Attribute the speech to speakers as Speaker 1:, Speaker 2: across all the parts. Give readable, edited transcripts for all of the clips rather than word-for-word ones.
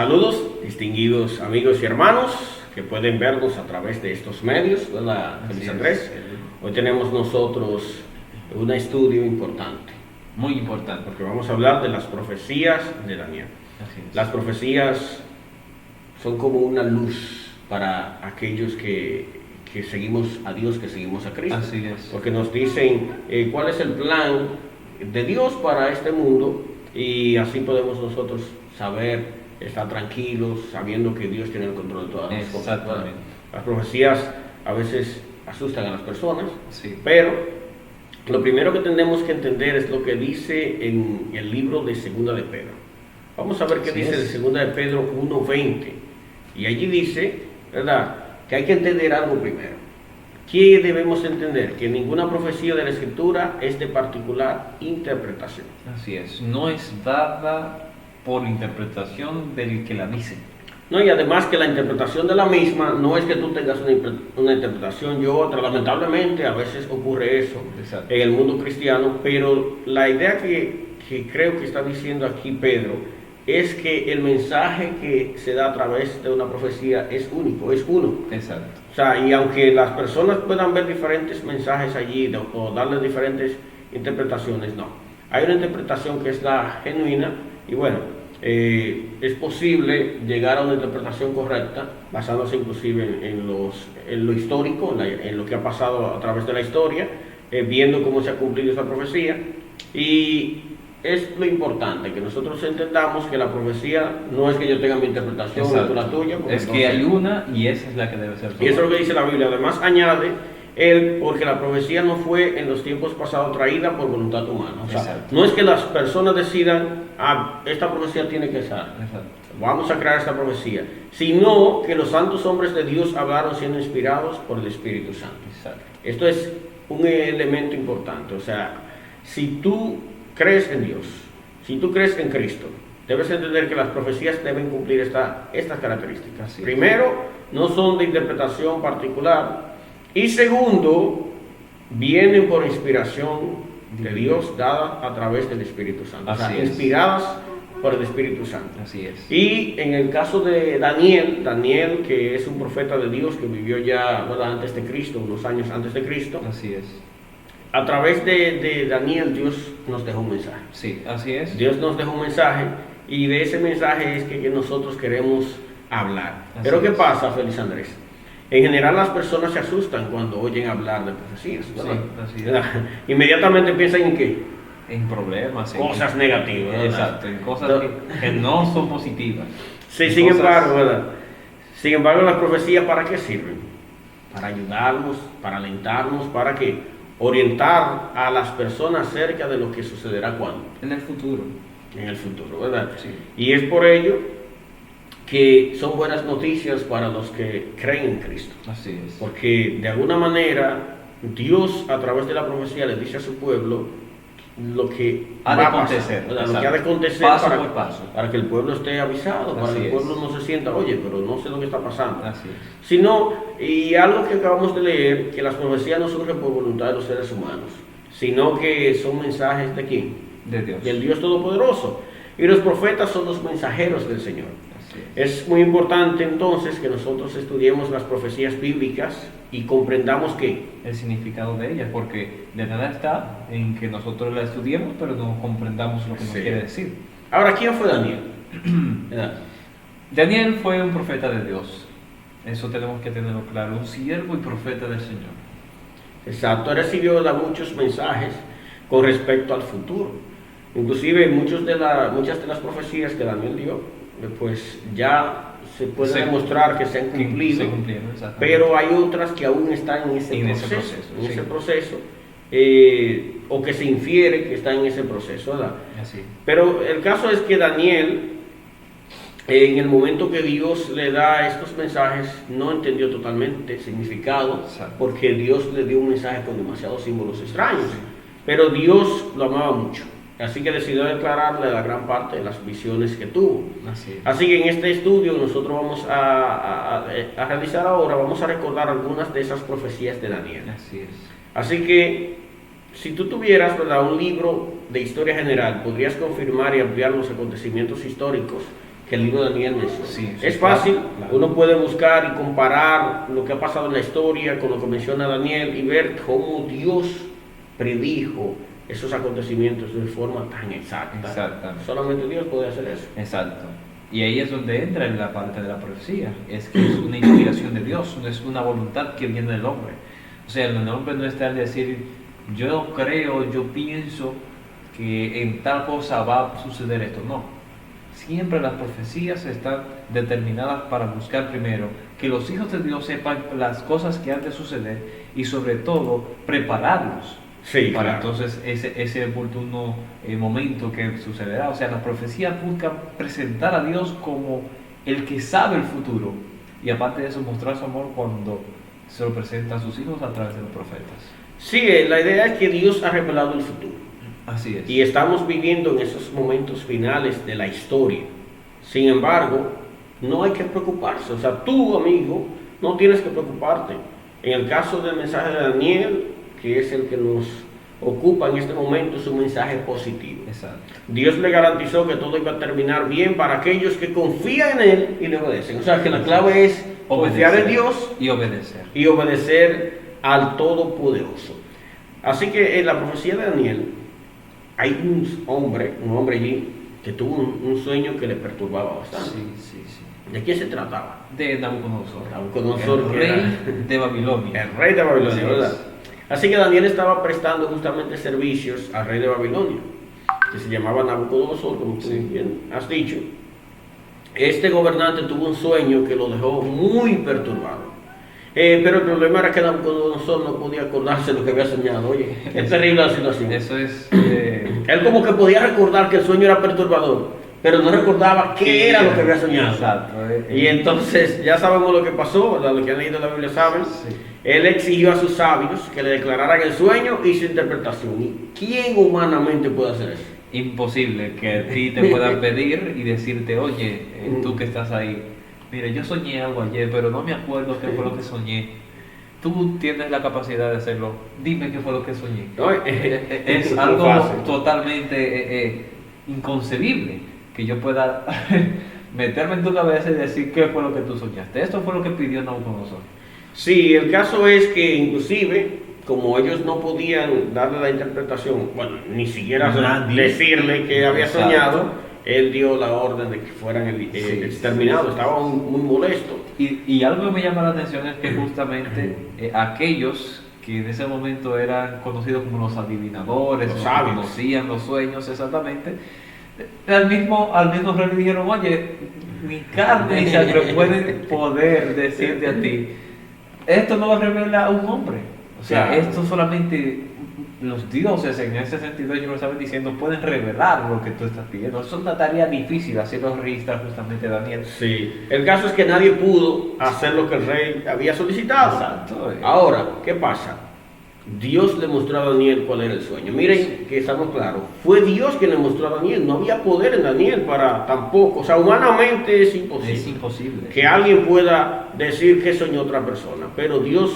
Speaker 1: Saludos, distinguidos amigos y hermanos que pueden vernos a través de estos medios, ¿verdad, Feliz Andrés? Hoy tenemos nosotros un estudio importante.
Speaker 2: Muy importante.
Speaker 1: Porque vamos a hablar de las profecías de Daniel. Las profecías son como una luz para aquellos que seguimos a Dios, que seguimos a Cristo.
Speaker 2: Así es.
Speaker 1: Porque nos dicen cuál es el plan de Dios para este mundo, y así podemos nosotros saber, estar tranquilos, sabiendo que Dios tiene el control de todas las cosas.
Speaker 2: Exactamente.
Speaker 1: Las profecías a veces asustan a las personas,
Speaker 2: Sí.
Speaker 1: pero lo primero que tenemos que entender es lo que dice en el libro de Segunda de Pedro. Vamos a ver qué
Speaker 2: Así
Speaker 1: dice
Speaker 2: es.
Speaker 1: de Segunda de Pedro 1:20. Y allí dice, ¿verdad?, que hay que entender algo primero. ¿Qué debemos entender? Que ninguna profecía de la Escritura es de particular interpretación.
Speaker 2: Así es. No es dada por interpretación del que la dice.
Speaker 1: No, y además que la interpretación de la misma no es que tú tengas una interpretación y otra. Lamentablemente a veces ocurre eso
Speaker 2: Exacto.
Speaker 1: en el mundo cristiano, pero la idea que creo que está diciendo aquí Pedro es que el mensaje que se da a través de una profecía es único, es uno.
Speaker 2: Exacto.
Speaker 1: O sea, y aunque las personas puedan ver diferentes mensajes allí o darle diferentes interpretaciones, no. Hay una interpretación que es la genuina, y bueno, es posible llegar a una interpretación correcta basándose inclusive en lo histórico, en lo que ha pasado a través de la historia, viendo cómo se ha cumplido esa profecía. Y es lo importante, que nosotros entendamos que la profecía no es que yo tenga mi interpretación o tú la tuya.
Speaker 2: Es que hay una y esa es la que debe ser.
Speaker 1: Y eso es lo que dice la Biblia. Además añade él, porque la profecía no fue en los tiempos pasados traída por voluntad humana. O sea,
Speaker 2: Exacto.
Speaker 1: no es que las personas decidan, esta profecía tiene que ser,
Speaker 2: Exacto.
Speaker 1: vamos a crear esta profecía, sino que los santos hombres de Dios hablaron siendo inspirados por el Espíritu Santo.
Speaker 2: Exacto.
Speaker 1: Esto es un elemento importante. O sea, si tú crees en Dios, si tú crees en Cristo, debes entender que las profecías deben cumplir estas características.
Speaker 2: Así es.
Speaker 1: Primero, no son de interpretación particular. Y segundo, vienen por inspiración de Dios dada a través del Espíritu Santo.
Speaker 2: Así
Speaker 1: o sea,
Speaker 2: es.
Speaker 1: inspiradas por el Espíritu Santo.
Speaker 2: Así es.
Speaker 1: Y en el caso de Daniel, que es un profeta de Dios que vivió ya, ¿verdad?, antes de Cristo, unos años antes de Cristo,
Speaker 2: Así es.
Speaker 1: a través de Daniel Dios nos dejó un mensaje.
Speaker 2: Sí, así es.
Speaker 1: Dios nos dejó un mensaje, y de ese mensaje es que nosotros queremos hablar.
Speaker 2: Así
Speaker 1: Pero ¿qué
Speaker 2: es.
Speaker 1: pasa, Feliz Andrés? En general las personas se asustan cuando oyen hablar de profecías, ¿verdad?
Speaker 2: Sí, así es.
Speaker 1: ¿Verdad? Inmediatamente piensan en qué?
Speaker 2: En problemas. En
Speaker 1: Cosas negativas, ¿verdad?
Speaker 2: Exacto, en cosas que no son positivas.
Speaker 1: Sí,
Speaker 2: En
Speaker 1: sin
Speaker 2: cosas-
Speaker 1: embargo, ¿verdad? Sin embargo, las profecías, ¿para qué sirven? Para ayudarnos, para alentarnos, para qué? Orientar a las personas acerca de lo que sucederá cuando,
Speaker 2: En el futuro.
Speaker 1: en el futuro, ¿verdad?
Speaker 2: Sí.
Speaker 1: Y es por ello que son buenas noticias para los que creen en Cristo.
Speaker 2: Así es.
Speaker 1: Porque de alguna manera Dios a través de la profecía le dice a su pueblo lo que
Speaker 2: Ha de
Speaker 1: va a pasar,
Speaker 2: acontecer,
Speaker 1: ¿verdad? Lo que
Speaker 2: exacto.
Speaker 1: ha de acontecer
Speaker 2: Paso
Speaker 1: para,
Speaker 2: por paso.
Speaker 1: para que el pueblo esté avisado, para
Speaker 2: Así
Speaker 1: que el
Speaker 2: es.
Speaker 1: pueblo no se sienta, oye, pero no sé lo que está pasando.
Speaker 2: Así es.
Speaker 1: Sino, y algo que acabamos de leer, que las profecías no surgen por voluntad de los seres humanos, sino que son mensajes de quién?
Speaker 2: De Dios.
Speaker 1: Del Dios Todopoderoso. Y los profetas son los mensajeros del Señor.
Speaker 2: Así es.
Speaker 1: Es muy importante entonces que nosotros estudiemos las profecías bíblicas y comprendamos que
Speaker 2: El significado de ellas, porque de nada está en que nosotros la estudiemos, pero no comprendamos lo que nos
Speaker 1: Sí.
Speaker 2: quiere decir.
Speaker 1: Ahora, ¿quién fue Daniel? ¿Verdad?
Speaker 2: Daniel fue un profeta de Dios. Eso tenemos que tenerlo claro. Un siervo y profeta del Señor.
Speaker 1: Exacto, él recibió muchos mensajes con respecto al futuro. Inclusive muchas de las profecías que Daniel dio, pues ya se puede
Speaker 2: Se-
Speaker 1: demostrar que se han
Speaker 2: Que
Speaker 1: cumplido,
Speaker 2: se cumplieron, exactamente.
Speaker 1: pero hay otras que aún están en ese
Speaker 2: En
Speaker 1: proceso,
Speaker 2: ese proceso,
Speaker 1: en
Speaker 2: sí.
Speaker 1: ese proceso, o que se infiere que están en ese proceso, ¿verdad?
Speaker 2: Así.
Speaker 1: Pero el caso es que Daniel, en el momento que Dios le da estos mensajes, no entendió totalmente el significado,
Speaker 2: Exacto.
Speaker 1: porque Dios le dio un mensaje con demasiados símbolos extraños. Pero Dios lo amaba mucho, así que decidió declararle la gran parte de las visiones que tuvo.
Speaker 2: Así es.
Speaker 1: Así que en este estudio nosotros vamos a realizar ahora, vamos a recordar algunas de esas profecías de Daniel.
Speaker 2: Así es.
Speaker 1: Así que si tú tuvieras, ¿verdad?, un libro de historia general, podrías confirmar y ampliar los acontecimientos históricos que el libro de Daniel menciona.
Speaker 2: Sí, sí,
Speaker 1: es fácil,
Speaker 2: claro.
Speaker 1: uno puede buscar y comparar lo que ha pasado en la historia con lo que menciona Daniel y ver cómo Dios predijo esos acontecimientos de forma tan exacta.
Speaker 2: Exactamente.
Speaker 1: Solamente Dios puede hacer eso.
Speaker 2: Exacto. Y ahí es donde entra en la parte de la profecía. Es que es una inspiración de Dios, no es una voluntad que viene del hombre. O sea, el hombre no está al decir, yo creo, yo pienso que en tal cosa va a suceder esto. No. Siempre las profecías están determinadas para buscar primero que los hijos de Dios sepan las cosas que han de suceder y sobre todo prepararlos.
Speaker 1: Sí,
Speaker 2: Para
Speaker 1: claro.
Speaker 2: entonces ese oportuno momento que sucederá. O sea, las profecías buscan presentar a Dios como el que sabe el futuro y aparte de eso mostrar su amor cuando se lo presenta a sus hijos a través de los profetas.
Speaker 1: Sí, la idea es que Dios ha revelado el futuro.
Speaker 2: Así es.
Speaker 1: Y estamos viviendo en esos momentos finales de la historia. Sin embargo, no hay que preocuparse. O sea, tú, amigo, no tienes que preocuparte. En el caso del mensaje de Daniel, que es el que nos ocupa en este momento, es un mensaje positivo.
Speaker 2: Exacto.
Speaker 1: Dios le garantizó que todo iba a terminar bien para aquellos que confían en Él y le obedecen. O sea, que la clave es confiar en Dios
Speaker 2: y obedecer.
Speaker 1: y obedecer al Todopoderoso. Así que en la profecía de Daniel hay un hombre allí que tuvo un sueño que le perturbaba bastante.
Speaker 2: Sí.
Speaker 1: ¿De quién se trataba?
Speaker 2: De Nabucodonosor.
Speaker 1: Nabucodonosor,
Speaker 2: El
Speaker 1: que
Speaker 2: rey
Speaker 1: era
Speaker 2: de Babilonia.
Speaker 1: el rey de Babilonia,
Speaker 2: Así es.
Speaker 1: ¿verdad? Así que Daniel estaba prestando justamente servicios al rey de Babilonia, que se llamaba Nabucodonosor, como tú bien has dicho. Este gobernante tuvo un sueño que lo dejó muy perturbado. Pero el problema era que Nabucodonosor no podía acordarse de lo que había soñado. Oye, qué terrible la situación.
Speaker 2: Eso es.
Speaker 1: Él como que podía recordar que el sueño era perturbador, pero no recordaba qué era lo que había soñado.
Speaker 2: Exacto.
Speaker 1: Y entonces ya sabemos lo que pasó, ¿verdad? Los que han leído la Biblia saben.
Speaker 2: Sí.
Speaker 1: Él exigió a sus sabios que le declararan el sueño y su interpretación. ¿Y quién humanamente puede hacer eso?
Speaker 2: Imposible que a ti te puedan pedir y decirte, oye, tú que estás ahí, mire, yo soñé algo ayer, pero no me acuerdo qué fue lo que soñé. Tú tienes la capacidad de hacerlo. Dime qué fue lo que soñé.
Speaker 1: No,
Speaker 2: Es
Speaker 1: muy
Speaker 2: algo
Speaker 1: fácil.
Speaker 2: totalmente inconcebible que yo pueda meterme en tu cabeza y decir qué fue lo que tú soñaste. Esto fue lo que pidió Nabucodonosor.
Speaker 1: Sí, el caso es que inclusive, como ellos no podían darle la interpretación, bueno, ni siquiera
Speaker 2: Nadie.
Speaker 1: decirle que había
Speaker 2: Exacto.
Speaker 1: soñado, él dio la orden de que fueran
Speaker 2: Sí,
Speaker 1: exterminados.
Speaker 2: sí.
Speaker 1: Estaba muy molesto.
Speaker 2: Y algo que me llama la atención es que justamente aquellos que en ese momento eran conocidos como los adivinadores,
Speaker 1: Los
Speaker 2: que
Speaker 1: sabios.
Speaker 2: conocían los sueños exactamente, al mismo rey le dijeron, oye, mi carne y sangre pueden poder decirte a ti, esto no lo revela un hombre. O sea,
Speaker 1: Claro.
Speaker 2: esto solamente los dioses en ese sentido, ellos lo estaban diciendo, pueden revelar lo que tú estás pidiendo. Eso es una tarea difícil, así lo registra justamente Daniel.
Speaker 1: Sí, el caso es que nadie pudo hacer lo que el rey había solicitado.
Speaker 2: Exacto.
Speaker 1: Ahora, ¿qué pasa? Dios le mostró a Daniel cuál era el sueño. Miren que estamos claros, fue Dios quien le mostró a Daniel, no había poder en Daniel para tampoco, o sea, humanamente es imposible.
Speaker 2: Es imposible.
Speaker 1: Que alguien pueda decir que soñó otra persona, pero Dios,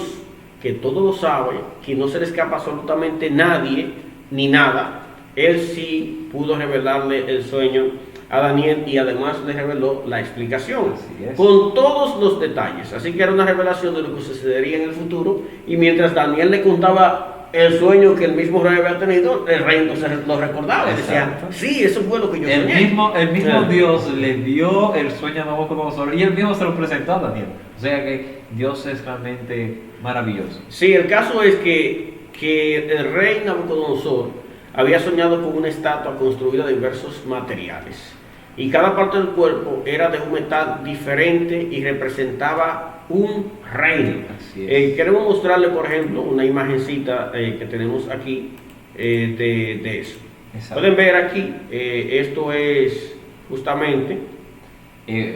Speaker 1: que todo lo sabe, que no se le escapa absolutamente nadie ni nada, Él sí pudo revelarle el sueño a Daniel y además le reveló la explicación
Speaker 2: Así es.
Speaker 1: con todos los detalles. Así que era una revelación de lo que sucedería en el futuro, y mientras Daniel le contaba el sueño que el mismo rey había tenido, el rey entonces lo recordaba. Decía,
Speaker 2: Exacto.
Speaker 1: sí, eso fue lo que yo
Speaker 2: El
Speaker 1: soñé.
Speaker 2: mismo
Speaker 1: Claro.
Speaker 2: Dios le dio el sueño a Nabucodonosor y él mismo se lo presentó a Daniel. O sea que Dios es realmente maravilloso.
Speaker 1: Sí, el caso es que el rey Nabucodonosor había soñado con una estatua construida de diversos materiales, y cada parte del cuerpo era de un metal diferente y representaba un reino.
Speaker 2: Así es.
Speaker 1: Queremos mostrarle, por ejemplo, una imagencita que tenemos aquí de eso.
Speaker 2: Exacto.
Speaker 1: Pueden ver aquí, esto es justamente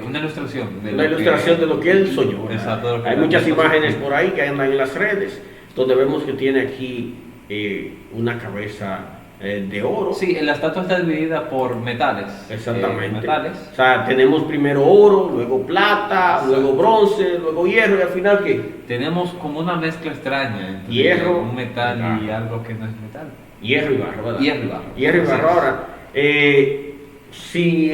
Speaker 2: Una ilustración. De
Speaker 1: una
Speaker 2: lo que-
Speaker 1: ilustración de lo que él soñó, ¿verdad?
Speaker 2: Exacto, de lo que
Speaker 1: Hay
Speaker 2: él
Speaker 1: muchas
Speaker 2: soñó.
Speaker 1: imágenes por ahí que andan en las redes, donde vemos que tiene aquí una cabeza de oro.
Speaker 2: Sí, la estatua está dividida por metales.
Speaker 1: Exactamente.
Speaker 2: Metales.
Speaker 1: O sea, tenemos primero oro, luego plata, luego bronce, luego hierro, y al final ¿qué?
Speaker 2: Tenemos como una mezcla extraña entre
Speaker 1: Hierro.
Speaker 2: un metal y
Speaker 1: Ah.
Speaker 2: algo que no es metal.
Speaker 1: Hierro y barro, ¿verdad?
Speaker 2: Hierro y barro.
Speaker 1: Hierro y
Speaker 2: Así
Speaker 1: barro.
Speaker 2: es.
Speaker 1: Ahora, si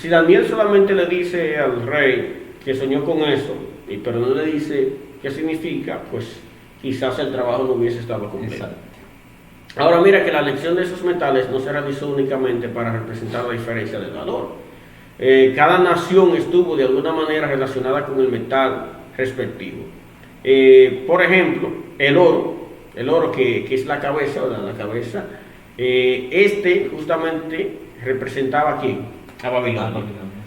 Speaker 1: Daniel solamente le dice al rey que soñó con eso, pero no le dice qué significa, pues quizás el trabajo no hubiese estado completo.
Speaker 2: Exacto.
Speaker 1: Ahora mira que la elección de esos metales no se realizó únicamente para representar la diferencia del valor. Cada nación estuvo de alguna manera relacionada con el metal respectivo. Por ejemplo, el oro que es la cabeza, ¿verdad? La cabeza, justamente representaba aquí a Babilonia.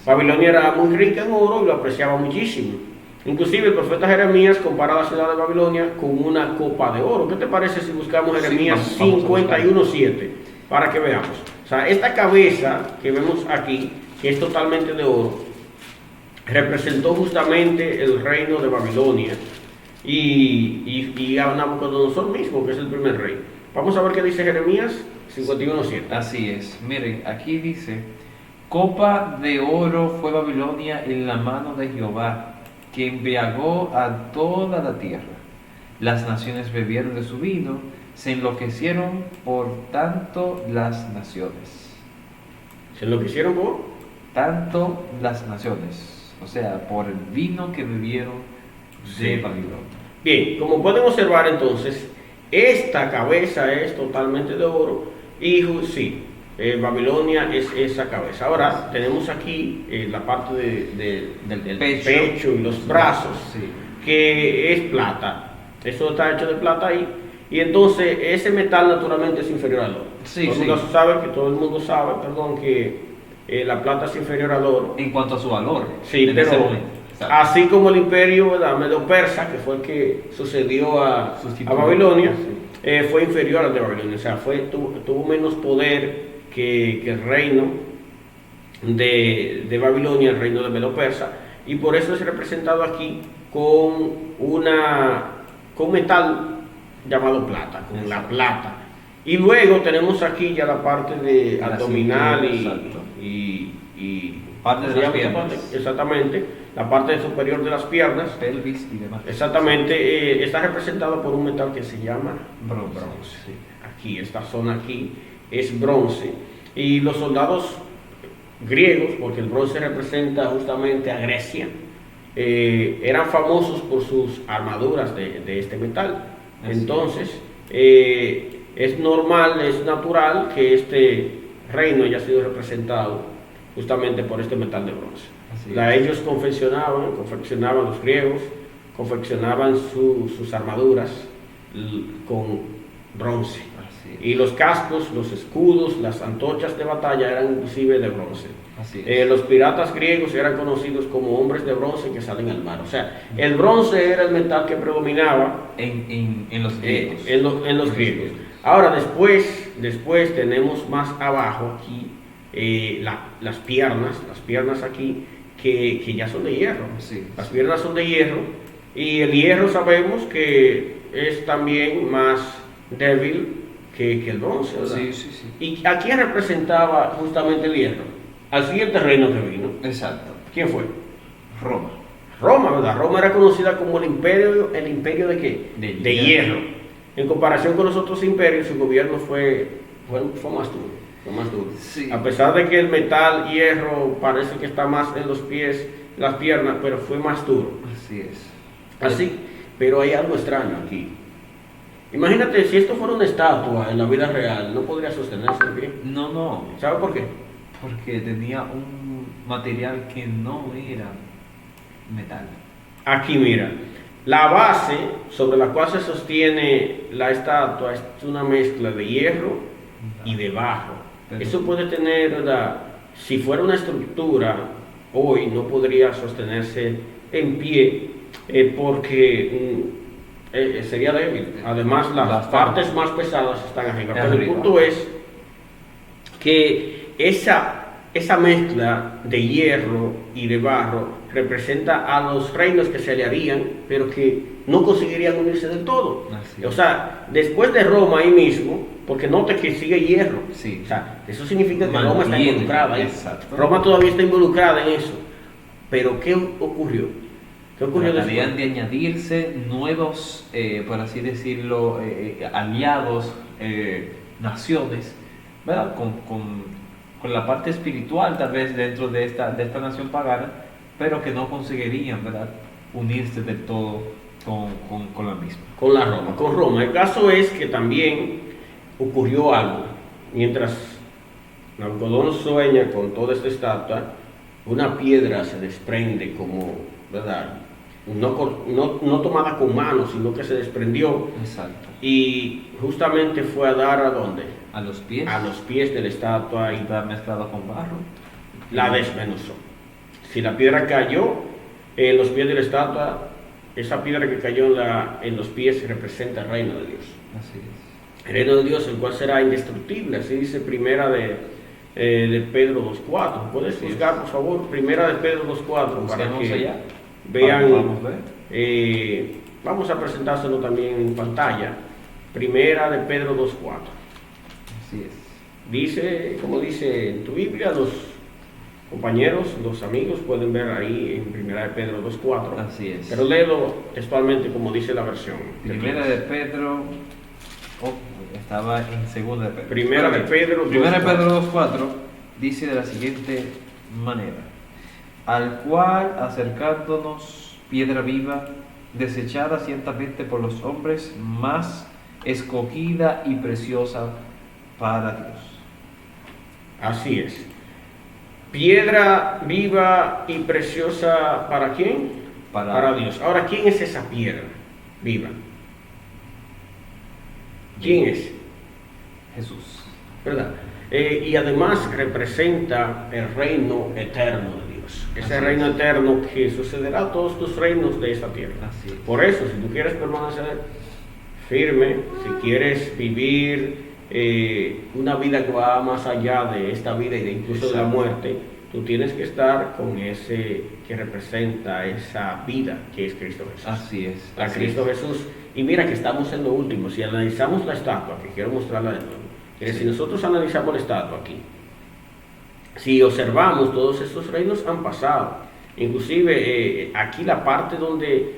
Speaker 1: Babilonia era muy rica en oro y lo apreciaba muchísimo. Inclusive el profeta Jeremías compara la ciudad de Babilonia con una copa de oro. ¿Qué te parece si buscamos Jeremías 51:7 para que veamos? O sea, esta cabeza que vemos aquí, que es totalmente de oro, representó justamente el reino de Babilonia y a Nabucodonosor mismo, que es el primer rey. Vamos a ver qué dice Jeremías 51:7.
Speaker 2: Así es. Miren, aquí dice: copa de oro fue Babilonia en la mano de Jehová, que embriagó a toda la tierra. Las naciones bebieron de su vino, se enloquecieron por tanto las naciones.
Speaker 1: ¿Se enloquecieron por?
Speaker 2: Tanto las naciones, o sea, por el vino que bebieron de Babilonia.
Speaker 1: Bien, como pueden observar entonces, esta cabeza es totalmente de oro y sí, Babilonia es esa cabeza. Ahora tenemos aquí la parte del pecho y los brazos,
Speaker 2: sí,
Speaker 1: que es plata. Eso está hecho de plata ahí. Y entonces ese metal naturalmente es inferior al oro.
Speaker 2: Sí,
Speaker 1: todo el mundo sabe, perdón, que la plata es inferior al oro.
Speaker 2: En cuanto a su valor.
Speaker 1: Sí, pero así como el imperio medo-persa, que fue el que sucedió a Babilonia, fue inferior al de Babilonia. O sea, tuvo menos poder que el reino de Babilonia, el reino de Medo-Persa, y por eso es representado aquí con metal llamado plata, con la plata. Y luego tenemos aquí ya la parte de abdominal y
Speaker 2: parte de las piernas.
Speaker 1: Exactamente, la parte superior de las piernas,
Speaker 2: pelvis y demás.
Speaker 1: Exactamente, está representado por un metal que se llama
Speaker 2: bronce.
Speaker 1: Aquí, esta zona aquí es bronce. Y los soldados griegos, porque el bronce representa justamente a Grecia, eran famosos por sus armaduras de este metal. Entonces, es normal, es natural que este reino haya sido representado justamente por este metal de bronce. Ellos confeccionaban los griegos, confeccionaban sus armaduras con bronce. Y los cascos, los escudos, las antorchas de batalla eran inclusive de bronce. Los piratas griegos eran conocidos como hombres de bronce que salen al mar. O sea, el bronce era el metal que predominaba
Speaker 2: en los griegos.
Speaker 1: En los griegos. Ahora, después tenemos más abajo aquí las piernas aquí que ya son de hierro. Las piernas son de hierro y el hierro sabemos que es también más débil que el bronce, ¿verdad? ¿Y a quién representaba justamente el hierro? Al siguiente reino que vino.
Speaker 2: Exacto.
Speaker 1: ¿Quién fue?
Speaker 2: Roma,
Speaker 1: ¿verdad? Roma era conocida como el imperio ¿de qué? De hierro. En comparación con los otros imperios, su gobierno fue más duro.
Speaker 2: Sí.
Speaker 1: A pesar de que el metal, hierro, parece que está más en los pies, las piernas, pero fue más duro. Pero hay algo extraño aquí. Imagínate, si esto fuera una estatua en la vida real, no podría sostenerse bien.
Speaker 2: No.
Speaker 1: ¿Sabe por qué?
Speaker 2: Porque tenía un material que no era metal. Aquí
Speaker 1: mira, la base sobre la cual se sostiene la estatua es una mezcla de hierro y de barro. Eso puede tener, ¿verdad? Si fuera una estructura, hoy no podría sostenerse en pie porque sería débil. Además, las partes más pesadas están arriba. Pero el punto es que esa mezcla de hierro y de barro representa a los reinos que se aliarían, pero que no conseguirían unirse del todo. O sea, después de Roma ahí mismo, porque note que sigue hierro. O sea, eso significa que Roma está involucrada ahí. Roma todavía está involucrada en eso. Pero ¿qué ocurrió?
Speaker 2: Tratarían de añadirse nuevos, por así decirlo, aliados, naciones, ¿verdad? con la parte espiritual tal vez dentro de esta nación pagana, pero que no conseguirían, ¿verdad?, unirse del todo con la misma.
Speaker 1: Con la Roma, con Roma. El caso es que también ocurrió algo. Mientras Nabucodonosor sueña con toda esta estatua, una piedra se desprende como, ¿verdad?, no tomada con manos, sino que se desprendió.
Speaker 2: Exacto.
Speaker 1: Y justamente fue a dar ¿a dónde?
Speaker 2: A los pies.
Speaker 1: A los pies de la estatua y
Speaker 2: Está mezclado con barro.
Speaker 1: la desmenuzó. Si la piedra cayó en los pies de la estatua, esa piedra que cayó en los pies representa el reino de Dios.
Speaker 2: Así es.
Speaker 1: El reino de Dios, el cual será indestructible, así dice primera de Pedro 2.4. ¿Puedes buscar, por favor, primera de Pedro 2.4 para que
Speaker 2: allá.
Speaker 1: vean?
Speaker 2: Vamos a ver.
Speaker 1: Vamos a presentárselo también en pantalla. Primera de Pedro 2.4.
Speaker 2: Así es.
Speaker 1: Dice, como dice en tu Biblia, los compañeros, los amigos pueden ver ahí en primera de Pedro 2.4.
Speaker 2: Así es.
Speaker 1: Pero léelo textualmente como dice la versión.
Speaker 2: Primera de Pedro. Estaba en segunda de Pedro.
Speaker 1: Primera de Pedro 2.4.
Speaker 2: Primera de Pedro 2.4 dice de la siguiente manera: al cual acercándonos piedra viva, desechada ciertamente por los hombres, más escogida y preciosa para Dios.
Speaker 1: Así es. Piedra viva y preciosa, ¿para quién? Para Dios. Ahora, ¿quién es esa piedra viva? ¿Quién es?
Speaker 2: Jesús.
Speaker 1: ¿Verdad? Y además representa el reino eterno de Dios. Ese
Speaker 2: Así
Speaker 1: reino
Speaker 2: es.
Speaker 1: eterno que sucederá a todos tus reinos de esta tierra.
Speaker 2: Así es.
Speaker 1: Por eso, si tú quieres permanecer firme, si quieres vivir una vida que va más allá de esta vida y de incluso de la muerte, tú tienes que estar con ese que representa esa vida que es Cristo Jesús.
Speaker 2: Así es.
Speaker 1: A
Speaker 2: Así
Speaker 1: Cristo
Speaker 2: es.
Speaker 1: Jesús. Y mira que estamos en lo último. Si analizamos la estatua, que quiero mostrarla de nuevo, si nosotros analizamos la estatua aquí, si observamos, todos estos reinos han pasado. Inclusive aquí la parte donde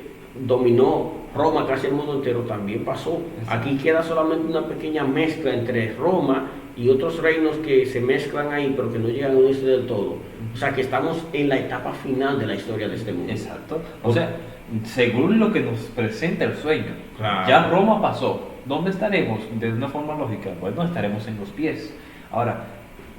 Speaker 1: dominó Roma, casi el mundo entero, también pasó. Aquí queda solamente una pequeña mezcla entre Roma y otros reinos que se mezclan ahí, pero que no llegan a unirse del todo. O sea que estamos en la etapa final de la historia de este mundo.
Speaker 2: Exacto. O sea, según lo que nos presenta el sueño,
Speaker 1: Claro.
Speaker 2: ya Roma pasó. ¿Dónde estaremos? De una forma lógica, bueno, estaremos en los pies. Ahora,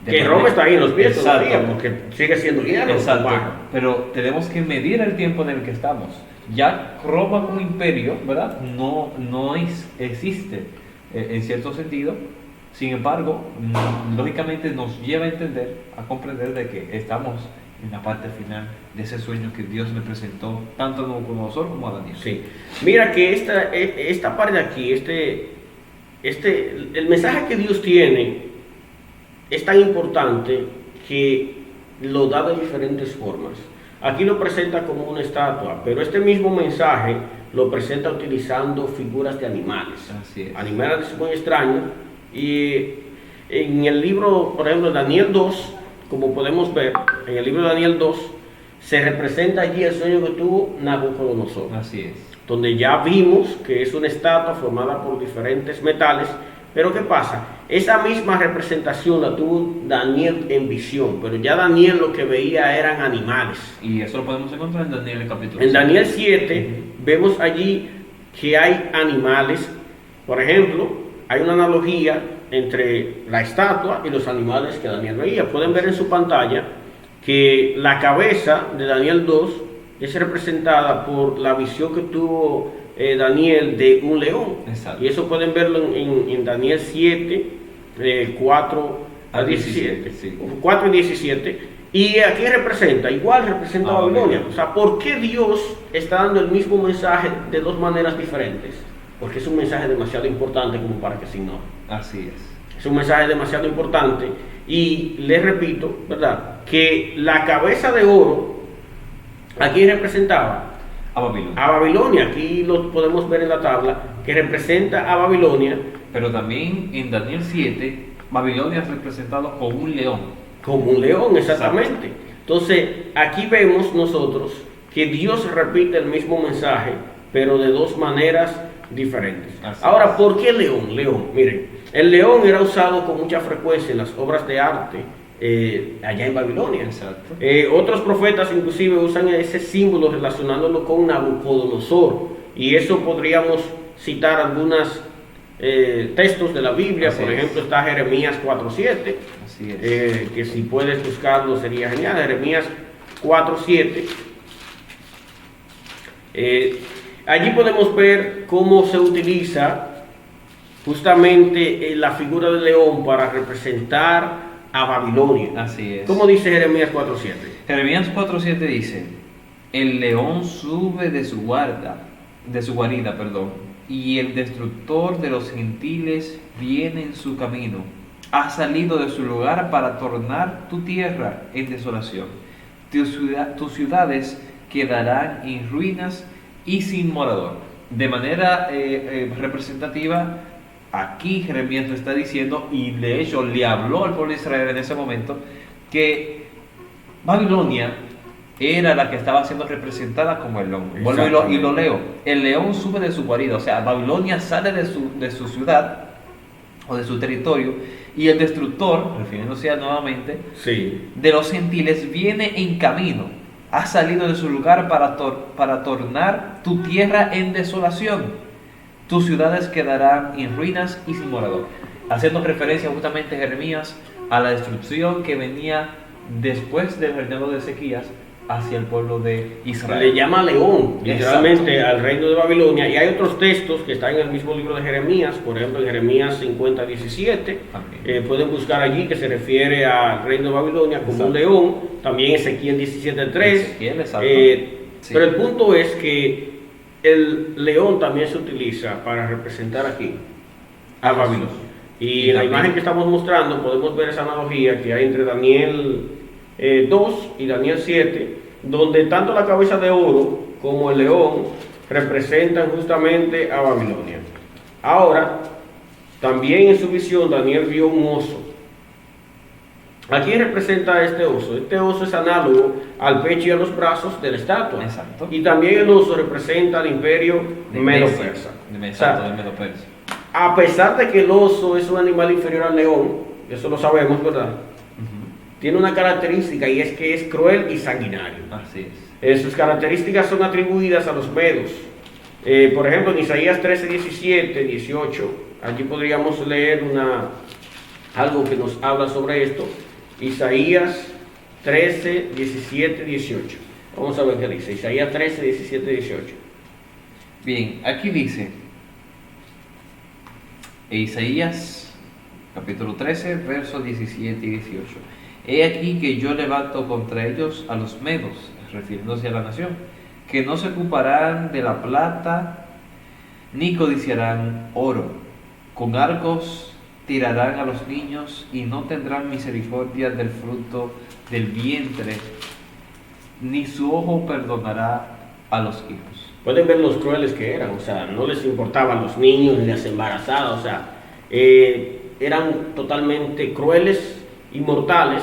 Speaker 1: Que Roma está ahí en los pies
Speaker 2: Exacto.
Speaker 1: todavía, porque sigue siendo hierro.
Speaker 2: Exacto.
Speaker 1: Bueno.
Speaker 2: Pero tenemos que medir el tiempo en el que estamos. Ya Roma como imperio, ¿verdad? No existe en cierto sentido. Sin embargo, lógicamente nos lleva a entender, a comprender de que estamos en la parte final de ese sueño que Dios le presentó tanto a Nabucodonosor como a Daniel.
Speaker 1: Sí. Mira que esta parte de aquí, el mensaje que Dios tiene es tan importante que lo da de diferentes formas. Aquí lo presenta como una estatua, pero este mismo mensaje lo presenta utilizando figuras de animales.
Speaker 2: Así es.
Speaker 1: Animales muy extraños. Y en el libro, por ejemplo, Daniel 2, como podemos ver, en el libro de Daniel 2, se representa allí el sueño que tuvo Nabucodonosor.
Speaker 2: Así es.
Speaker 1: Donde ya vimos que es una estatua formada por diferentes metales. Pero ¿qué pasa? Esa misma representación la tuvo Daniel en visión, pero ya Daniel lo que veía eran animales.
Speaker 2: Y eso lo podemos encontrar en Daniel el capítulo
Speaker 1: En
Speaker 2: 7.
Speaker 1: Daniel 7 vemos allí que hay animales. Por ejemplo, hay una analogía entre la estatua y los animales que Daniel veía. Pueden ver en su pantalla que la cabeza de Daniel 2 es representada por la visión que tuvo Daniel de un león.
Speaker 2: Exacto.
Speaker 1: Y eso pueden verlo en Daniel 7, 4 a 17.
Speaker 2: Sí.
Speaker 1: 4 y 17. Y aquí representa, igual representa a Babilonia. O sea, ¿por qué Dios está dando el mismo mensaje de dos maneras diferentes? Porque es un mensaje demasiado importante como para que se ignore.
Speaker 2: Así es.
Speaker 1: Es un mensaje demasiado importante. Y les repito, ¿verdad? Que la cabeza de oro, aquí representaba
Speaker 2: A Babilonia.
Speaker 1: a Babilonia. Aquí lo podemos ver en la tabla, que representa a Babilonia
Speaker 2: Pero también en Daniel 7, Babilonia es representado como un león.
Speaker 1: como un león, exactamente. Entonces, aquí vemos nosotros que Dios repite el mismo mensaje, pero de dos maneras diferentes.
Speaker 2: Así
Speaker 1: Ahora,
Speaker 2: es.
Speaker 1: ¿por qué león? León, miren, el león era usado con mucha frecuencia en las obras de arte allá en Babilonia.
Speaker 2: Exacto.
Speaker 1: Otros profetas inclusive usan ese símbolo relacionándolo con Nabucodonosor, y eso podríamos citar algunos textos de la Biblia.
Speaker 2: Así
Speaker 1: por
Speaker 2: es.
Speaker 1: ejemplo está Jeremías 4:7,
Speaker 2: Así es.
Speaker 1: que si puedes buscarlo sería genial. Jeremías 4:7. Allí podemos ver cómo se utiliza justamente la figura del león para representar a Babilonia.
Speaker 2: Así es.
Speaker 1: ¿Cómo dice Jeremías 4:7?
Speaker 2: Jeremías 4:7 dice: el león sube de su guarida, y el destructor de los gentiles viene en su camino. Ha salido de su lugar para tornar tu tierra en desolación. Tus ciudades quedarán en ruinas y sin morador. De manera representativa, aquí Jeremías le está diciendo, y de hecho le habló al pueblo de Israel en ese momento, que Babilonia era la que estaba siendo representada como el león. Vuelvo y lo leo. El león sube de su guarida, o sea, Babilonia sale de su ciudad o de su territorio, y el destructor, refiriéndose nuevamente,
Speaker 1: Sí.
Speaker 2: de los gentiles viene en camino. Ha salido de su lugar para tornar tu tierra en desolación. Tus ciudades quedarán en ruinas y sin morador. Haciendo referencia justamente Jeremías a la destrucción que venía después del reinado de Ezequías hacia el pueblo de Israel.
Speaker 1: Le llama león, literalmente,
Speaker 2: Exacto.
Speaker 1: al reino de Babilonia. Y hay otros textos que están en el mismo libro de Jeremías, por ejemplo en Jeremías 50:17.
Speaker 2: También.
Speaker 1: Pueden buscar allí que se refiere al reino de Babilonia como
Speaker 2: Exacto.
Speaker 1: un león. También Ezequiel 17:3.
Speaker 2: Ezequiel, exacto. Sí.
Speaker 1: Pero el punto es que el león también se utiliza para representar aquí a Babilonia. Y en la
Speaker 2: también-
Speaker 1: imagen que estamos mostrando podemos ver esa analogía que hay entre Daniel 2 y Daniel 7, donde tanto la cabeza de oro como el león representan justamente a Babilonia. Ahora, también en su visión Daniel vio un oso. ¿A quién representa este oso? Este oso es análogo al pecho y a los brazos de la estatua.
Speaker 2: Exacto.
Speaker 1: Y también el oso representa al imperio
Speaker 2: De
Speaker 1: medo-persa.
Speaker 2: Exacto,
Speaker 1: O sea,
Speaker 2: de Medo-Persa.
Speaker 1: a pesar de que el oso es un animal inferior al león, eso lo sabemos, ¿verdad?
Speaker 2: Ujú.
Speaker 1: Tiene una característica, y es que es cruel y sanguinario.
Speaker 2: Así es.
Speaker 1: Sus características son atribuidas a los medos. Por ejemplo, en Isaías 13, 17, 18, allí podríamos leer algo que nos habla sobre esto. Isaías 13, 17, 18. Vamos a ver qué dice. Isaías 13, 17, 18.
Speaker 2: Bien, aquí dice, Isaías capítulo 13, versos 17 y 18. He aquí que yo levanto contra ellos a los medos, refiriéndose a la nación, que no se ocuparán de la plata, ni codiciarán oro. Con arcos tirarán a los niños y no tendrán misericordia del fruto del vientre, ni su ojo perdonará a los hijos.
Speaker 1: Pueden ver los crueles que eran, o sea, no les importaban los niños ni las embarazadas, o sea, eran totalmente crueles y mortales.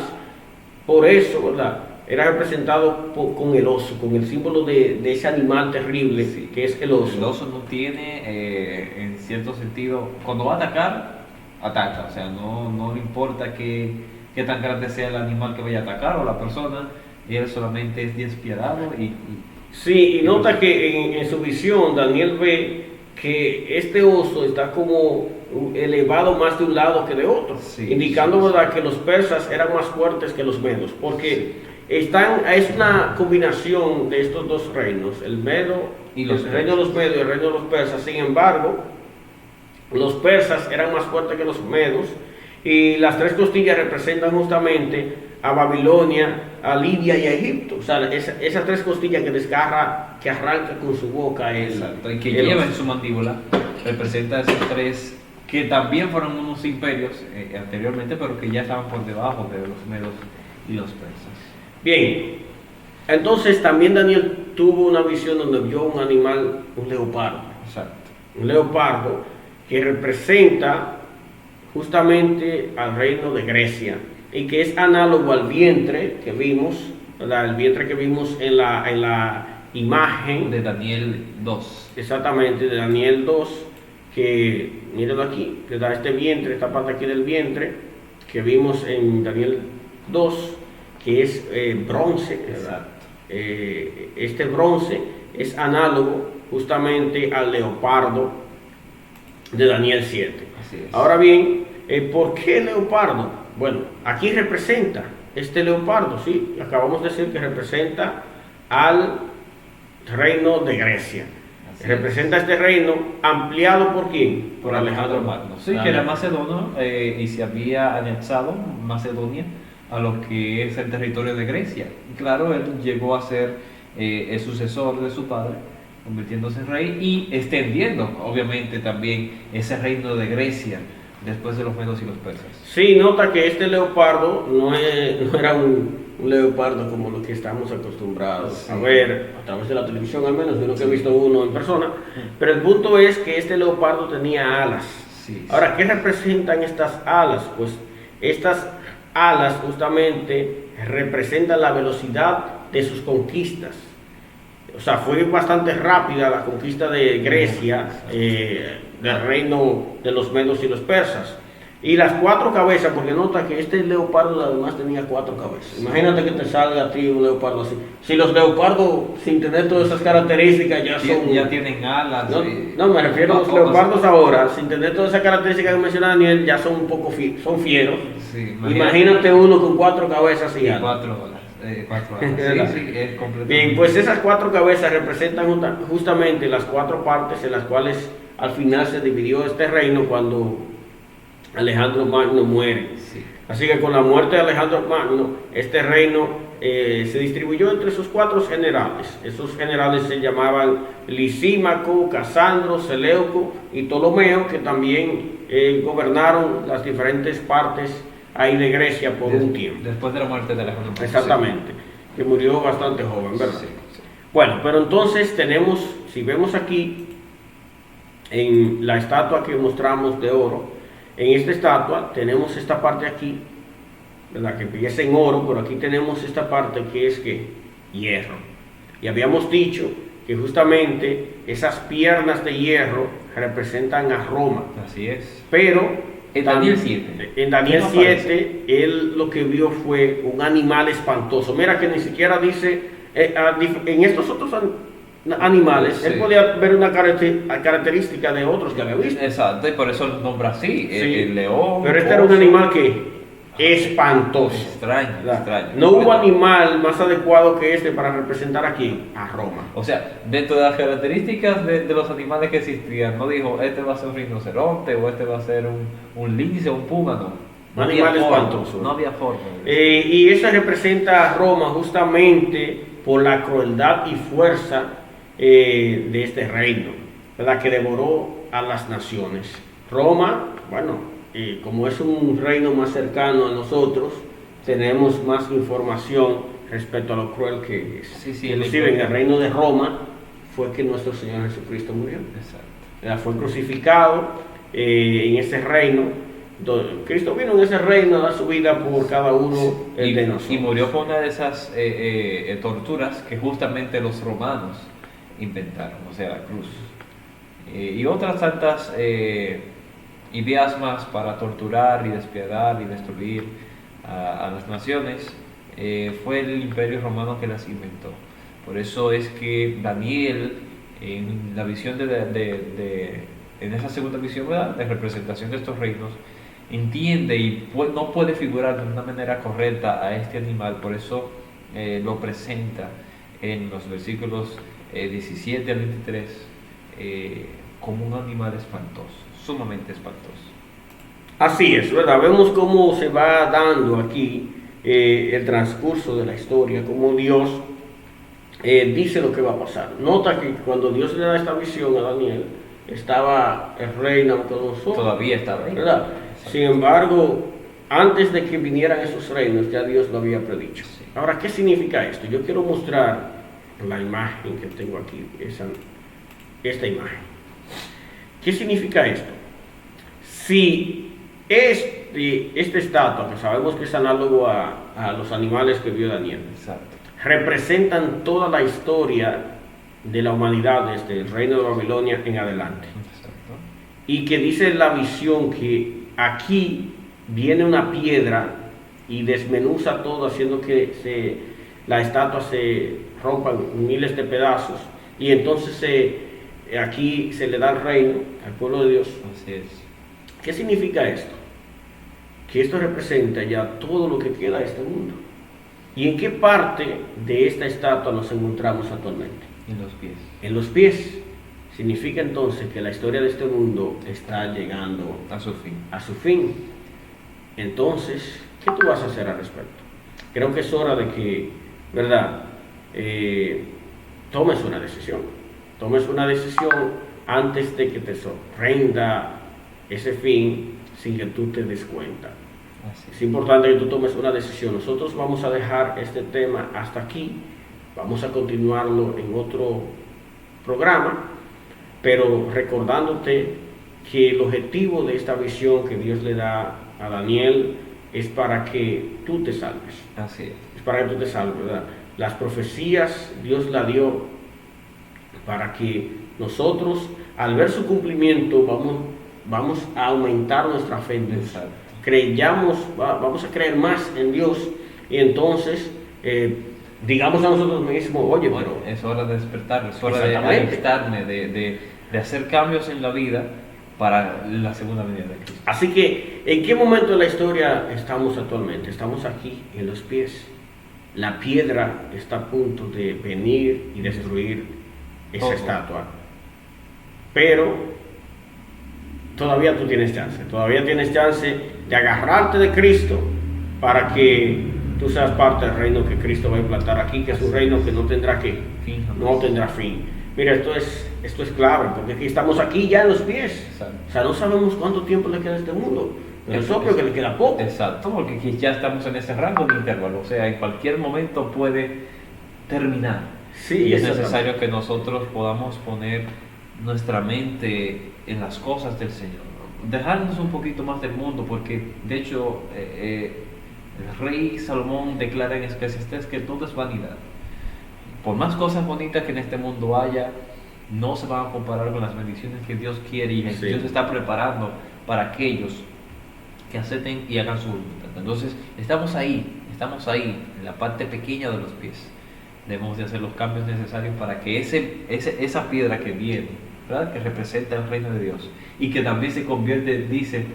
Speaker 1: Por eso, ¿verdad? Era representado con el oso, con el símbolo de ese animal terrible,
Speaker 2: Sí.
Speaker 1: que es el oso.
Speaker 2: El oso no tiene, en cierto sentido, cuando va a atacar, ataca. O sea, no le importa qué tan grande sea el animal que vaya a atacar o la persona, y él solamente es despiadado y
Speaker 1: Sí, y nota que en su visión Daniel ve que este oso está como elevado más de un lado que de otro,
Speaker 2: Sí,
Speaker 1: indicando,
Speaker 2: sí, sí.
Speaker 1: ¿verdad?, que los persas eran más fuertes que los medos, porque es una combinación de estos dos reinos, el medo,
Speaker 2: Y los
Speaker 1: el reino de los medos y el reino de los persas. Sin embargo, los persas eran más fuertes que los medos, y las tres costillas representan justamente a Babilonia, a Lidia y a Egipto. O sea, esas tres costillas que arranca con su boca
Speaker 2: exacto, y que
Speaker 1: el
Speaker 2: lleva
Speaker 1: oso.
Speaker 2: en su mandíbula, representa a esos tres que también fueron unos imperios anteriormente, pero que ya estaban por debajo de los medos y los persas.
Speaker 1: Bien, entonces también Daniel tuvo una visión donde vio un animal, un leopardo.
Speaker 2: Exacto.
Speaker 1: Un leopardo que representa justamente al reino de Grecia, y que es análogo al vientre que vimos, ¿verdad? El vientre que vimos en la imagen
Speaker 2: De Daniel 2.
Speaker 1: exactamente de Daniel 2, que mírenlo aquí, que da este vientre, esta parte aquí del vientre que vimos en Daniel 2, que es bronce, ¿verdad?
Speaker 2: Exacto.
Speaker 1: Este bronce es análogo justamente al leopardo de Daniel 7.
Speaker 2: Así es.
Speaker 1: Ahora bien, ¿por qué leopardo? Bueno, aquí representa este leopardo, sí, acabamos de decir que representa al reino de Grecia.
Speaker 2: Así
Speaker 1: Representa este reino ampliado por quién?
Speaker 2: por Alejandro Magno. Sí, que era macedonio y se había anexado Macedonia a lo que es el territorio de Grecia. Y claro, él llegó a ser el sucesor de su padre, convirtiéndose en rey y extendiendo, obviamente, también ese reino de Grecia después de los medos y los persas.
Speaker 1: Sí, nota que este leopardo no era un leopardo como lo que estamos acostumbrados a ver a través de la televisión, al menos yo nunca he visto uno en persona, pero el punto es que este leopardo tenía alas.
Speaker 2: Sí,
Speaker 1: Ahora, ¿qué representan estas alas? Pues estas alas justamente representan la velocidad de sus conquistas. O sea, fue bastante rápida la conquista de Grecia, del reino de los medos y los persas. Y las 4 cabezas, porque nota que este leopardo además tenía 4 cabezas. Imagínate que te salga a ti un leopardo así. Si los leopardos, sin tener todas esas características,
Speaker 2: ya tienen alas.
Speaker 1: No, me refiero a los leopardos ahora, sin tener todas esas características que menciona Daniel, ya son un poco son fieros.
Speaker 2: Sí,
Speaker 1: imagínate uno con 4 cabezas y alas.
Speaker 2: 4 alas. 4 alas. Sí, es completamente.
Speaker 1: Bien, pues esas 4 cabezas representan justamente las 4 partes en las cuales al final se dividió este reino cuando Alejandro Magno muere.
Speaker 2: Sí.
Speaker 1: Así que con la muerte de Alejandro Magno, este reino se distribuyó entre sus 4 generales. Esos generales se llamaban Lisímaco, Casandro, Seleuco y Ptolomeo, que también gobernaron las diferentes partes ahí de Grecia por un tiempo.
Speaker 2: Después de la muerte de Alejandro Magno.
Speaker 1: Exactamente, que murió bastante joven, ¿verdad?
Speaker 2: Sí, sí.
Speaker 1: Bueno, pero entonces tenemos, si vemos aquí, en la estatua que mostramos de oro, en esta estatua tenemos esta parte aquí, ¿verdad? Que empieza en oro, pero aquí tenemos esta parte que es que hierro. Y habíamos dicho que justamente esas piernas de hierro representan a Roma.
Speaker 2: Así es.
Speaker 1: Pero
Speaker 2: En Daniel 7.
Speaker 1: En Daniel 7, él lo que vio fue un animal espantoso. Mira que ni siquiera dice, en estos otros animales,
Speaker 2: Sí.
Speaker 1: él podía ver una característica de otros que había visto.
Speaker 2: Exacto, y por eso lo nombra así,
Speaker 1: Sí.
Speaker 2: el león.
Speaker 1: Pero este era un
Speaker 2: oso.
Speaker 1: animal que espantoso.
Speaker 2: Extraño,
Speaker 1: ¿Verdad?
Speaker 2: extraño.
Speaker 1: No hubo animal más adecuado que este para representar aquí a Roma.
Speaker 2: O sea, dentro de las características de los animales que existían, no dijo, este va a ser un rinoceronte o este va a ser un lince o un puma, no.
Speaker 1: Un animal espantoso.
Speaker 2: No había forma.
Speaker 1: Y eso representa a Roma justamente por la crueldad y fuerza de este reino, ¿verdad? Que devoró a las naciones. Roma, bueno, como es un reino más cercano a nosotros, tenemos más información respecto a lo cruel que es.
Speaker 2: Sí, sí,
Speaker 1: Inclusive en el reino de Roma fue que nuestro Señor Jesucristo murió.
Speaker 2: Exacto.
Speaker 1: ¿Verdad? Fue crucificado en ese reino. Cristo vino en ese reino a dar su vida por cada uno de nosotros.
Speaker 2: Y murió por una de esas torturas que justamente los romanos inventaron, o sea, la cruz. Y otras tantas ideas más para torturar y despiadar y destruir a las naciones, fue el imperio romano que las inventó. Por eso es que Daniel, en la visión en esa segunda visión, ¿verdad?, de representación de estos reinos, entiende y no puede figurar de una manera correcta a este animal, por eso lo presenta en los versículos 17 al 23 como un animal espantoso, sumamente espantoso.
Speaker 1: Así es, ¿verdad? Vemos cómo se va dando aquí el transcurso de la historia, cómo Dios dice lo que va a pasar. Nota que cuando Dios le da esta visión a Daniel, estaba el rey Nabucodonosor.
Speaker 2: Todavía estaba ahí.
Speaker 1: ¿Verdad? Sin embargo, antes de que vinieran esos reinos, ya Dios lo había predicho.
Speaker 2: Sí.
Speaker 1: Ahora, ¿qué significa esto? Yo quiero mostrar la imagen que tengo aquí, esta imagen. ¿Qué significa esto? Si esta estatua, que sabemos que es análogo a los animales que vio Daniel,
Speaker 2: Exacto.
Speaker 1: representan toda la historia de la humanidad desde el reino de Babilonia en adelante.
Speaker 2: Exacto.
Speaker 1: Y que dice la visión que aquí viene una piedra y desmenuza todo, haciendo que la estatua se rompa en miles de pedazos, y entonces aquí se le da el reino al pueblo de Dios.
Speaker 2: Así es.
Speaker 1: ¿Qué significa esto? Que esto representa ya todo lo que queda de este mundo. ¿Y en qué parte de esta estatua nos encontramos actualmente?
Speaker 2: En los pies.
Speaker 1: En los pies. Significa entonces que la historia de este mundo está llegando
Speaker 2: A su fin.
Speaker 1: a su fin. Entonces, ¿qué tú vas a hacer al respecto? Creo que es hora de que, ¿verdad? Tomes una decisión. Tomes una decisión antes de que te sorprenda ese fin sin que tú te des cuenta.
Speaker 2: Así
Speaker 1: Es importante que tú tomes una decisión. Nosotros vamos a dejar este tema hasta aquí. Vamos a continuarlo en otro programa, pero recordándote que el objetivo de esta visión que Dios le da a Daniel es para que tú te salves.
Speaker 2: Así es.
Speaker 1: Es para que tú te salves, ¿verdad? Las profecías Dios la dio para que nosotros, al ver su cumplimiento, vamos a aumentar nuestra fe en Dios.
Speaker 2: Exacto.
Speaker 1: Vamos a creer más en Dios, y entonces digamos a nosotros mismos, oye, pero
Speaker 2: Es hora de despertar, es hora de
Speaker 1: Exactamente.
Speaker 2: alistarme, de hacer cambios en la vida para la segunda venida de Cristo.
Speaker 1: así que, ¿en qué momento de la historia estamos actualmente? Estamos aquí en los pies. La piedra está a punto de venir y destruir esa
Speaker 2: Todo.
Speaker 1: estatua. Pero todavía tú tienes chance de agarrarte de Cristo para que tú seas parte del reino que Cristo va a implantar aquí, que es un reino que no tendrá
Speaker 2: Fin jamás.
Speaker 1: no tendrá fin. Mira, esto es clave, porque aquí estamos aquí ya en los pies.
Speaker 2: Exacto.
Speaker 1: O sea, no sabemos cuánto tiempo le queda a este mundo, pero es
Speaker 2: Eso-
Speaker 1: obvio que le queda poco.
Speaker 2: Exacto, porque aquí ya estamos en ese rango de intervalo, o sea, en cualquier momento puede terminar.
Speaker 1: Sí,
Speaker 2: Y es
Speaker 1: exactamente.
Speaker 2: necesario que nosotros podamos poner nuestra mente en las cosas del Señor, dejarnos un poquito más del mundo, porque de hecho el rey Salomón declara en Eclesiastés que todo es vanidad. Por más cosas bonitas que en este mundo haya, no se van a comparar con las bendiciones que Dios quiere y que
Speaker 1: Sí.
Speaker 2: Dios está preparando para aquellos que acepten y hagan su voluntad. Entonces, estamos ahí, en la parte pequeña de los pies. Debemos de hacer los cambios necesarios para que esa piedra que viene, ¿verdad? Que representa el reino de Dios y que también se convierte, dice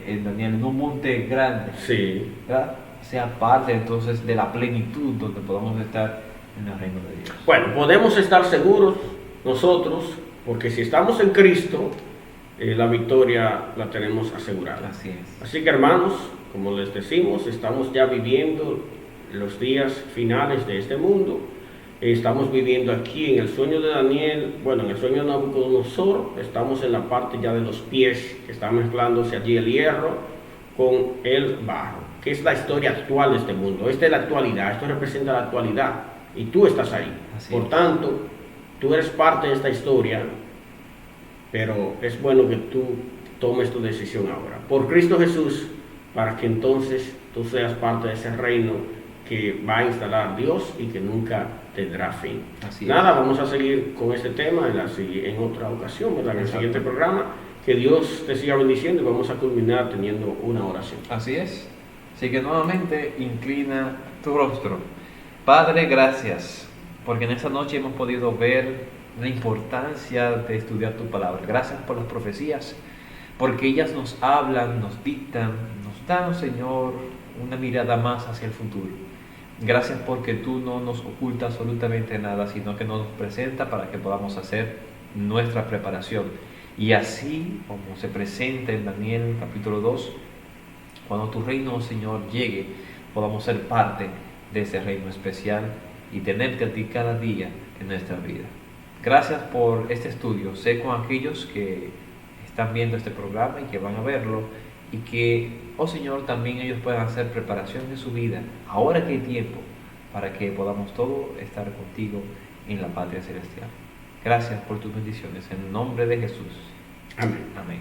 Speaker 2: en Daniel, en un monte grande,
Speaker 1: Sí.
Speaker 2: ¿verdad? Sea parte entonces de la plenitud donde podamos estar en el reino de Dios.
Speaker 1: Bueno, podemos estar seguros nosotros, porque si estamos en Cristo, la victoria la tenemos asegurada.
Speaker 2: Así es.
Speaker 1: Así que, hermanos, como les decimos, estamos ya viviendo los días finales de este mundo. Estamos viviendo aquí en el sueño de Daniel, bueno, en el sueño de Nabucodonosor. Estamos en la parte ya de los pies, que está mezclándose allí el hierro con el barro, que es la historia actual de este mundo. Esta es la actualidad, esto representa la actualidad, y tú estás ahí.
Speaker 2: Así
Speaker 1: Por
Speaker 2: es.
Speaker 1: tanto, tú eres parte de esta historia, pero es bueno que tú tomes tu decisión ahora, por Cristo Jesús, para que entonces tú seas parte de ese reino que va a instalar Dios y que nunca tendrá fin.
Speaker 2: Así
Speaker 1: Nada,
Speaker 2: es.
Speaker 1: vamos a seguir con este tema en otra ocasión, ¿verdad? En el
Speaker 2: Exacto.
Speaker 1: siguiente programa. Que Dios te siga bendiciendo, y vamos a culminar teniendo una oración.
Speaker 2: Así es. Así que nuevamente inclina tu rostro. Padre, gracias, porque en esta noche hemos podido ver la importancia de estudiar tu palabra. Gracias por las profecías, porque ellas nos hablan, nos dictan, nos dan, Señor, una mirada más hacia el futuro. Gracias porque tú no nos ocultas absolutamente nada, sino que nos presenta para que podamos hacer nuestra preparación. Y así, como se presenta en Daniel capítulo 2, cuando tu reino, Señor, llegue, podamos ser parte de ese reino especial y tenerte a ti cada día en nuestra vida. Gracias por este estudio. Sé con aquellos que están viendo este programa y que van a verlo, y que, oh Señor, también ellos puedan hacer preparación de su vida, ahora que hay tiempo, para que podamos todos estar contigo en la patria celestial. Gracias por tus bendiciones, en el nombre de Jesús.
Speaker 1: Amén.
Speaker 2: Amén.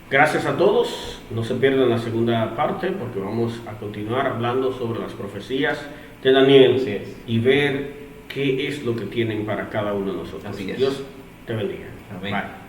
Speaker 1: Gracias a todos. No se pierdan la segunda parte, porque vamos a continuar hablando sobre las profecías de Daniel.
Speaker 2: Así es.
Speaker 1: Y ver qué es lo que tienen para cada uno de nosotros.
Speaker 2: Así es.
Speaker 1: Dios te bendiga.
Speaker 2: Amén.
Speaker 1: Bye.